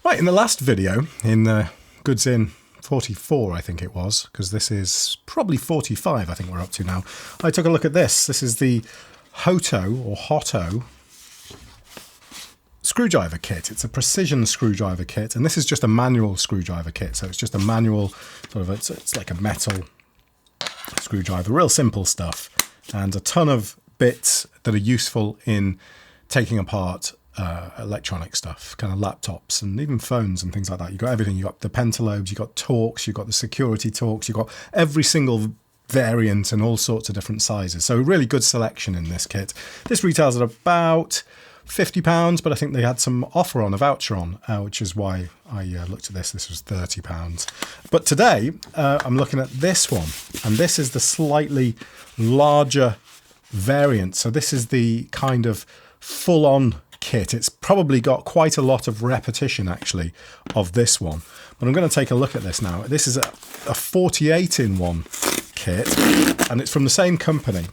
Right, in the last video, in Goods In 44, I think it was, because this is probably 45, I think we're up to now, I took a look at this. This is the Hoto screwdriver kit. It's a precision screwdriver kit, and this is just a manual screwdriver kit. So it's just a manual, sort of, it's like a metal screwdriver, real simple stuff, and a ton of bits that are useful in taking apart electronic stuff, kind of laptops and even phones and things like that. You've got everything. You've got the pentalobes, you've got Torx, you've got the security Torx, you've got every single variant and all sorts of different sizes. So a really good selection in this kit. This retails at about £50, but I think they had some offer on, a voucher on, which is why I looked at this. This was £30. But today I'm looking at this one, and this is the slightly larger variant. So this is the kind of full-on kit. It's probably got quite a lot of repetition actually of this one, but I'm going to take a look at this now. This is a 48-in-1 kit, and it's from the same company.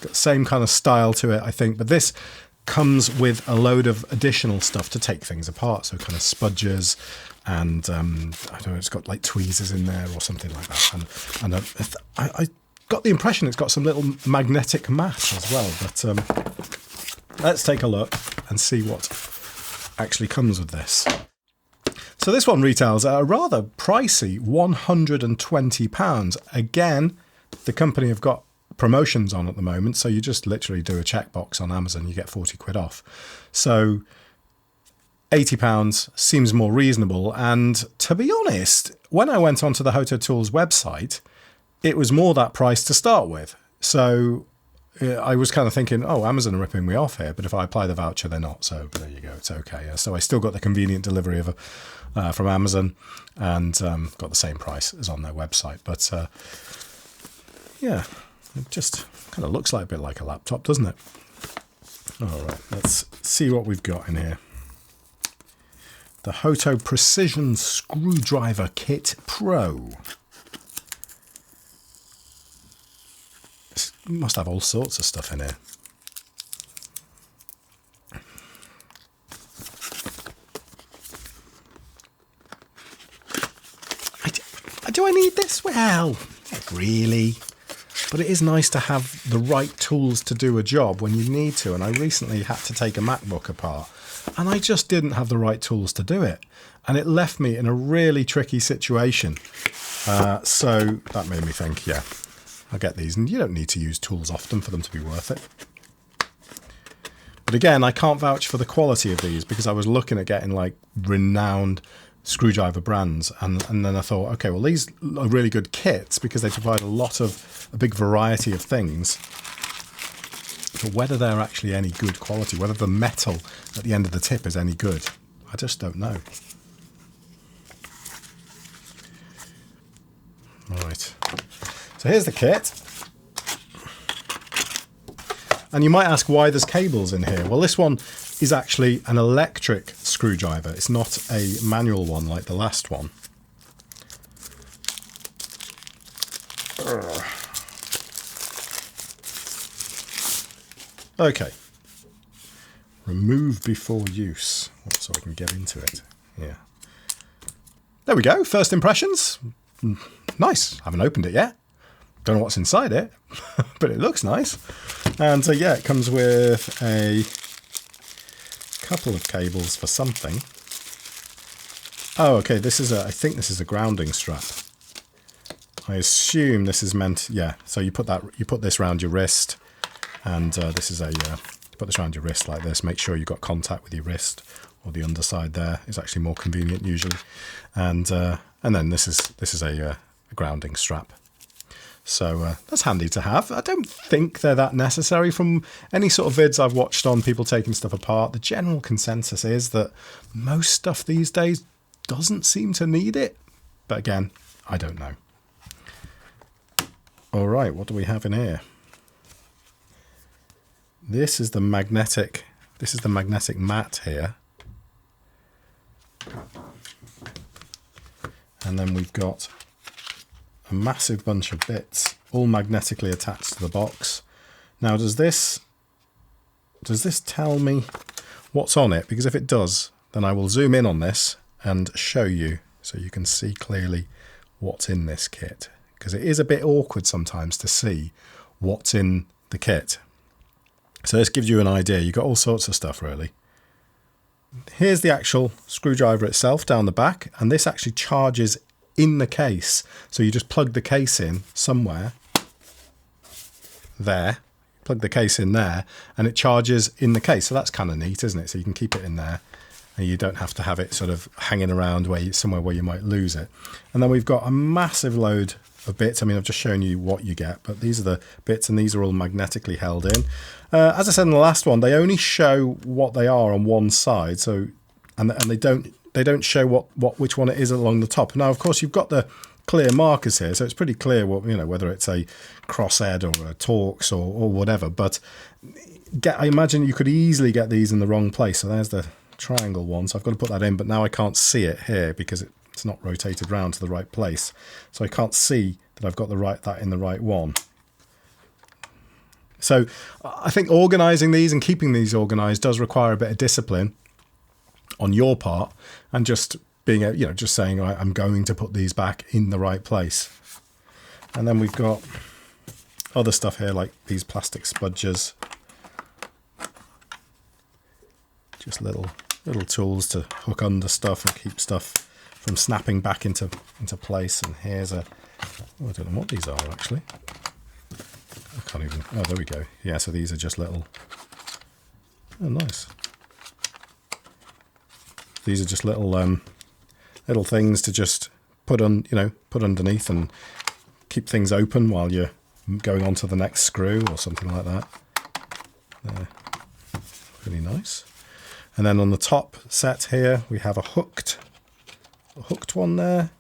Got the same kind of style to it, I think, but this comes with a load of additional stuff to take things apart, so kind of spudgers and I don't know, it's got like tweezers in there or something like that, and I got the impression it's got some little magnetic mat as well, but let's take a look and see what actually comes with this. So this one retails at a rather pricey £120. Again, the company have got promotions on at the moment, so you just literally do a checkbox on Amazon, you get 40 quid off. So £80 seems more reasonable, and to be honest, when I went onto the Hoto Tools website, it was more that price to start with. So I was kind of thinking, oh, Amazon are ripping me off here, but if I apply the voucher, they're not. So there you go, it's okay. So I still got the convenient delivery of from Amazon, and got the same price as on their website. But yeah, it just kind of looks like a bit like a laptop, doesn't it? All right, let's see what we've got in here. The Hoto Precision Screwdriver Kit Pro. Must have all sorts of stuff in here. Do I need this? Well, not really. But it is nice to have the right tools to do a job when you need to. And I recently had to take a MacBook apart, and I just didn't have the right tools to do it. And it left me in a really tricky situation. So that made me think, yeah, I get these, and you don't need to use tools often for them to be worth it. But again, I can't vouch for the quality of these, because I was looking at getting like renowned screwdriver brands, and then I thought, okay, well, these are really good kits because they provide a big variety of things. But whether they're actually any good quality, whether the metal at the end of the tip is any good, I just don't know. All right. So here's the kit. And you might ask why there's cables in here. Well, this one is actually an electric screwdriver. It's not a manual one like the last one. Okay. Remove before use. So I can get into it. Yeah. There we go. First impressions. Nice. Haven't opened it yet. Don't know what's inside it, but it looks nice. And so yeah, it comes with a couple of cables for something. Oh, okay, I think this is a grounding strap. I assume this is meant, yeah, so you put this around your wrist, and this is you put this around your wrist like this. Make sure you've got contact with your wrist, or the underside there is actually more convenient usually. And then this is a grounding strap. So that's handy to have. I don't think they're that necessary. From any sort of vids I've watched on people taking stuff apart, the general consensus is that most stuff these days doesn't seem to need it. But again, I don't know. All right, what do we have in here? This is the magnetic mat here. And then we've got a massive bunch of bits, all magnetically attached to the box. Now, does this tell me what's on it? Because if it does, then I will zoom in on this and show you so you can see clearly what's in this kit, because it is a bit awkward sometimes to see what's in the kit. So this gives you an idea. You've got all sorts of stuff really. Here's the actual screwdriver itself down the back, and this actually charges in the case. So you just plug the case in somewhere there, plug the case in there, and it charges in the case. So that's kind of neat, isn't it? So you can keep it in there and you don't have to have it sort of hanging around somewhere where you might lose it. And then we've got a massive load of bits. I mean, I've just shown you what you get, but these are the bits, and these are all magnetically held in. As I said in the last one, they only show what they are on one side, so and they don't show which one it is along the top. Now, of course, you've got the clear markers here, so it's pretty clear what, you know, whether it's a crosshead or a Torx or whatever. But I imagine you could easily get these in the wrong place. So there's the triangle one, so I've got to put that in, but now I can't see it here because it's not rotated round to the right place, so I can't see that I've got that in the right one. So I think organising these and keeping these organised does require a bit of discipline on your part, and just being just saying, right, I'm going to put these back in the right place. And then we've got other stuff here like these plastic spudgers, just little tools to hook under stuff and keep stuff from snapping back into place. And here's I don't know what these are actually. I can't even, oh, there we go. Yeah, so these are just little, oh, nice. These are just little things to just put underneath and keep things open while you're going on to the next screw or something like that. Really nice. And then on the top set here, we have a hooked one there.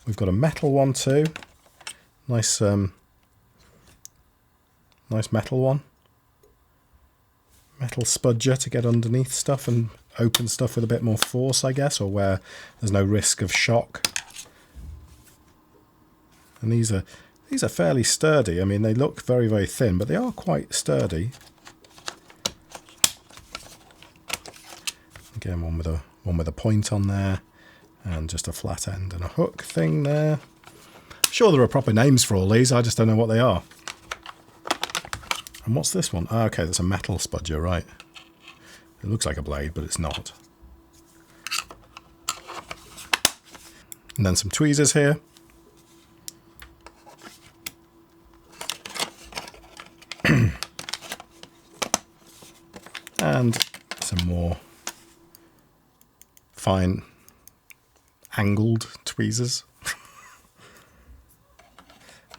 We've got a metal one too. Nice, nice metal one. Metal spudger to get underneath stuff and open stuff with a bit more force, I guess, or where there's no risk of shock. And these are fairly sturdy. I mean, they look very, very thin, but they are quite sturdy. Again, one with a point on there, and just a flat end and a hook thing there. Sure, there are proper names for all these. I just don't know what they are. And what's this one? Oh, okay, that's a metal spudger, right? It looks like a blade, but it's not. And then some tweezers here. And some more fine angled tweezers.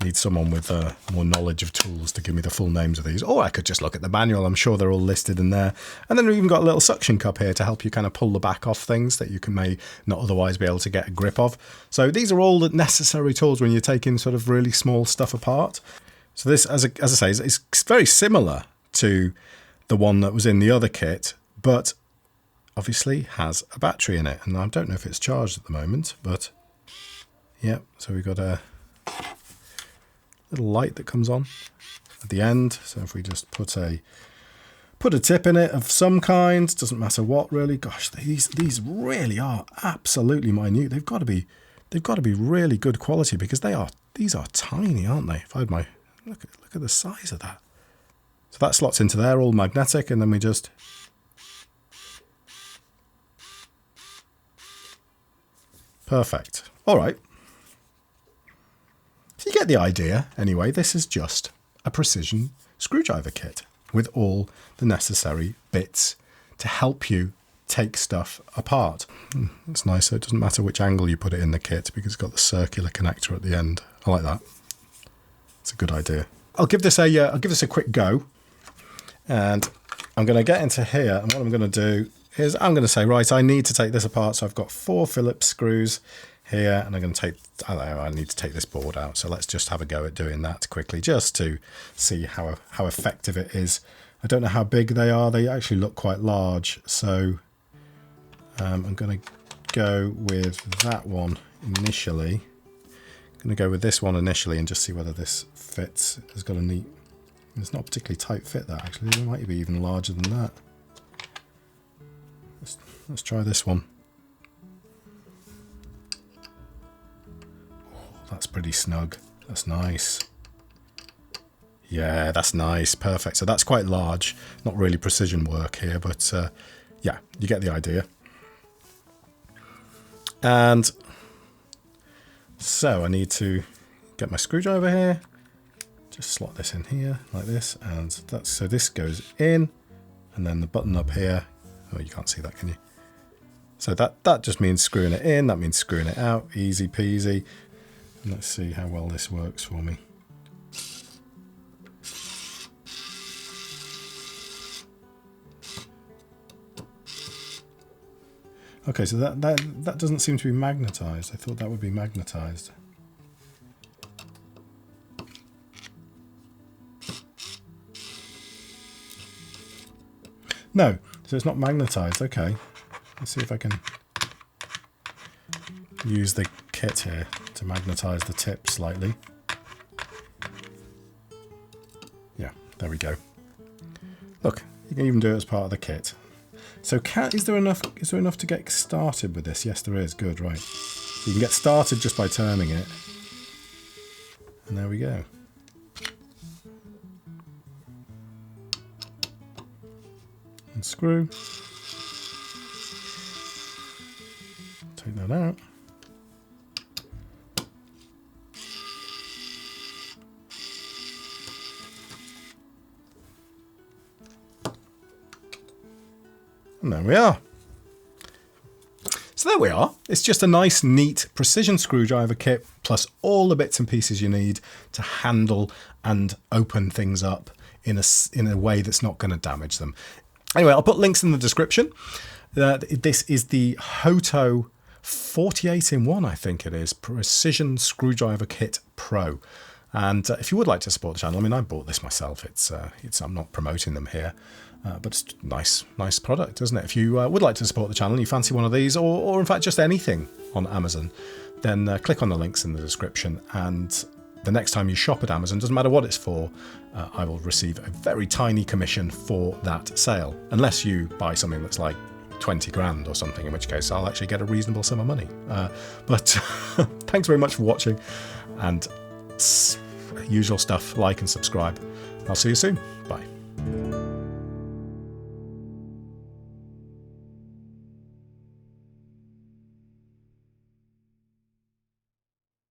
Need someone with more knowledge of tools to give me the full names of these. Or I could just look at the manual. I'm sure they're all listed in there. And then we've even got a little suction cup here to help you kind of pull the back off things that you may not otherwise be able to get a grip of. So these are all the necessary tools when you're taking sort of really small stuff apart. So this, as I say, is very similar to the one that was in the other kit, but obviously has a battery in it. And I don't know if it's charged at the moment, but yeah, so we've got a little light that comes on at the end. So if we just put a tip in it of some kind, doesn't matter what really. Gosh, these really are absolutely minute. They've got to be really good quality, because these are tiny, aren't they? If I had my look at the size of that. So that slots into there, all magnetic, and then we just perfect. All right. So you get the idea. Anyway, this is just a precision screwdriver kit with all the necessary bits to help you take stuff apart. It's nice, so it doesn't matter which angle you put it in the kit, because it's got the circular connector at the end. I like that. It's a good idea. I'll give this a quick go, and I'm going to get into here, and what I'm going to do is I'm going to say, right, I need to take this apart. So I've got 4 Phillips screws here, and I'm going to I need to take this board out. So let's just have a go at doing that quickly, just to see how effective it is. I don't know how big they are. They actually look quite large. So I'm going to go with that one initially. I'm going to go with this one initially and just see whether this fits. It's got a neat, it's not a particularly tight fit, that actually. It might be even larger than that. Let's try this one. That's pretty snug. That's nice. Yeah, that's nice. Perfect. So that's quite large. Not really precision work here, but yeah, you get the idea. And so I need to get my screwdriver here. Just slot this in here like this. And that's, so this goes in, and then the button up here. Oh, you can't see that, can you? So that just means screwing it in. That means screwing it out. Easy peasy. And let's see how well this works for me. Okay, so that doesn't seem to be magnetized. I thought that would be magnetized. No, so it's not magnetized. Okay, let's see if I can use the kit here to magnetize the tip slightly. Yeah, there we go. Look, you can even do it as part of the kit. So is there enough to get started with this? Yes, there is. Good, right. You can get started just by turning it. And there we go. Unscrew. Take that out. And there we are. So there we are. It's just a nice, neat precision screwdriver kit, plus all the bits and pieces you need to handle and open things up in a way that's not going to damage them. Anyway, I'll put links in the description. This is the Hoto 48-in-1, I think it is, Precision Screwdriver Kit Pro. And if you would like to support the channel, I mean, I bought this myself. I'm not promoting them here. But it's a nice product, isn't it? If you would like to support the channel and you fancy one of these, or in fact just anything on Amazon, then click on the links in the description, and the next time you shop at Amazon, doesn't matter what it's for, I will receive a very tiny commission for that sale, unless you buy something that's like 20 grand or something, in which case I'll actually get a reasonable sum of money. But thanks very much for watching, and usual stuff, like and subscribe. I'll see you soon. Bye.